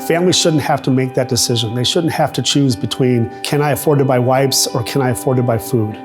Families shouldn't have to make that decision. They shouldn't have to choose between, can I afford to buy wipes or can I afford to buy food?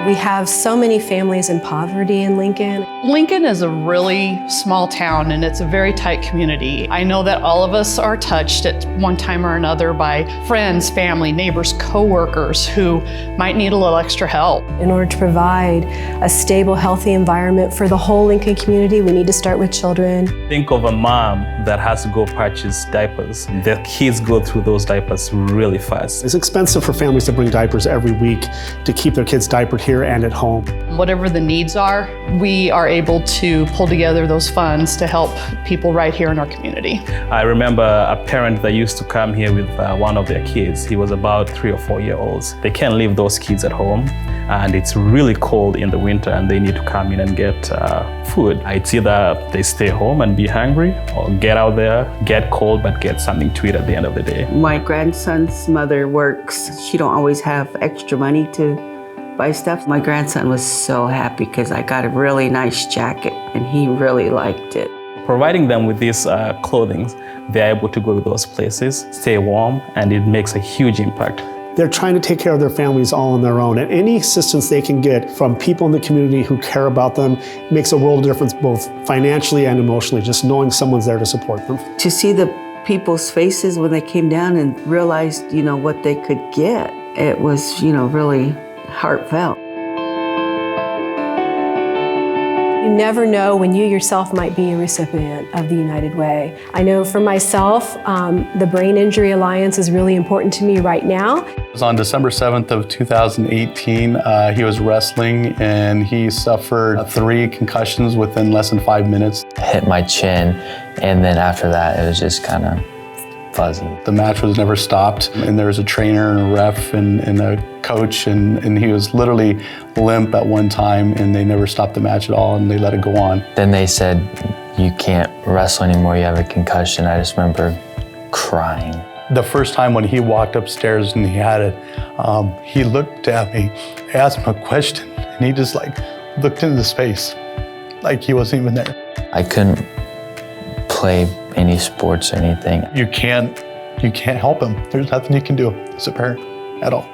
We have so many families in poverty in Lincoln. Lincoln is a really small town and it's a very tight community. I know that all of us are touched at one time or another by friends, family, neighbors, co-workers who might need a little extra help. In order to provide a stable, healthy environment for the whole Lincoln community, we need to start with children. Think of a mom that has to go purchase diapers. The kids go through those diapers really fast. It's expensive for families to bring diapers every week to keep their kids diapered here and at home. Whatever the needs are, we are able to pull together those funds to help people right here in our community. I remember a parent that used to come here with one of their kids. He was about 3 or 4 years old. They can't leave those kids at home, and it's really cold in the winter and they need to come in and get food. It's either they stay home and be hungry or get out there, get cold, but get something to eat at the end of the day. My grandson's mother works. She don't always have extra money to buy stuff. My grandson was so happy because I got a really nice jacket and he really liked it. Providing them with these clothing, they're able to go to those places, stay warm, and it makes a huge impact. They're trying to take care of their families all on their own, and any assistance they can get from people in the community who care about them makes a world of difference, both financially and emotionally, just knowing someone's there to support them. To see the people's faces when they came down and realized, what they could get, it was, really heartfelt. You never know when you yourself might be a recipient of the United Way. I know for myself, the Brain Injury Alliance is really important to me right now. It was on December 7th of 2018. He was wrestling and he suffered 3 concussions within less than 5 minutes. Hit my chin, and then after that, it was just kind of fuzzy. The match was never stopped, and there was a trainer and a ref and a coach, and he was literally limp at one time, and they never stopped the match at all, and they let it go on. Then they said, you can't wrestle anymore, you have a concussion. I just remember crying. The first time when he walked upstairs and he had it, he looked at me, I asked him a question, and he just looked into space, like he wasn't even there. I couldn't play any sports or anything. You can't help him. There's nothing you can do as a parent at all.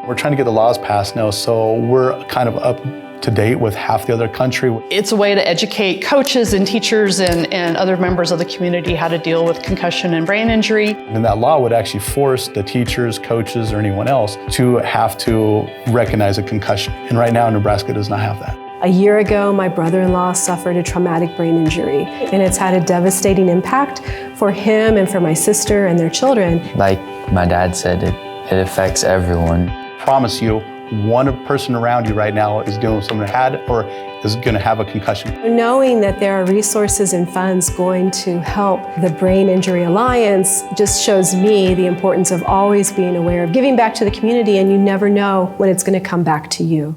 We're trying to get the laws passed now, so we're kind of up to date with half the other country. It's a way to educate coaches and teachers and other members of the community how to deal with concussion and brain injury. And that law would actually force the teachers, coaches, or anyone else to have to recognize a concussion. And right now, Nebraska does not have that. A year ago, my brother-in-law suffered a traumatic brain injury, and it's had a devastating impact for him and for my sister and their children. Like my dad said, it affects everyone. I promise you, one person around you right now is dealing with someone that had or is going to have a concussion. Knowing that there are resources and funds going to help the Brain Injury Alliance just shows me the importance of always being aware of giving back to the community, and you never know when it's going to come back to you.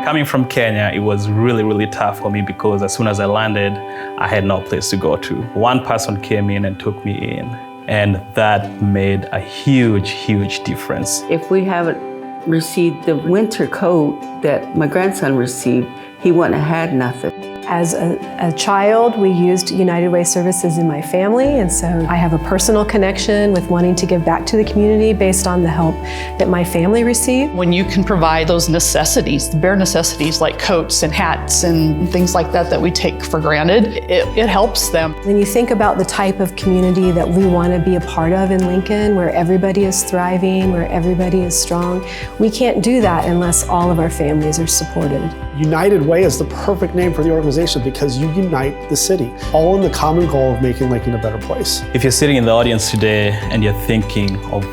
Coming from Kenya, it was really, really tough for me because as soon as I landed, I had no place to go to. One person came in and took me in, and that made a huge, huge difference. If we haven't received the winter coat that my grandson received, he wouldn't have had nothing. As a child, we used United Way services in my family, and so I have a personal connection with wanting to give back to the community based on the help that my family received. When you can provide those necessities, the bare necessities like coats and hats and things like that we take for granted, it helps them. When you think about the type of community that we want to be a part of in Lincoln, where everybody is thriving, where everybody is strong, we can't do that unless all of our families are supported. United Way is the perfect name for the organization because you unite the city, all in the common goal of making Lincoln a better place. If you're sitting in the audience today and you're thinking of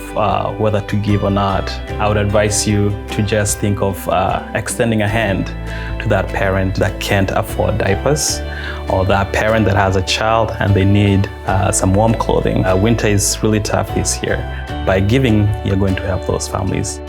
whether to give or not, I would advise you to just think of extending a hand to that parent that can't afford diapers, or that parent that has a child and they need some warm clothing. Winter is really tough this year. By giving, you're going to help those families.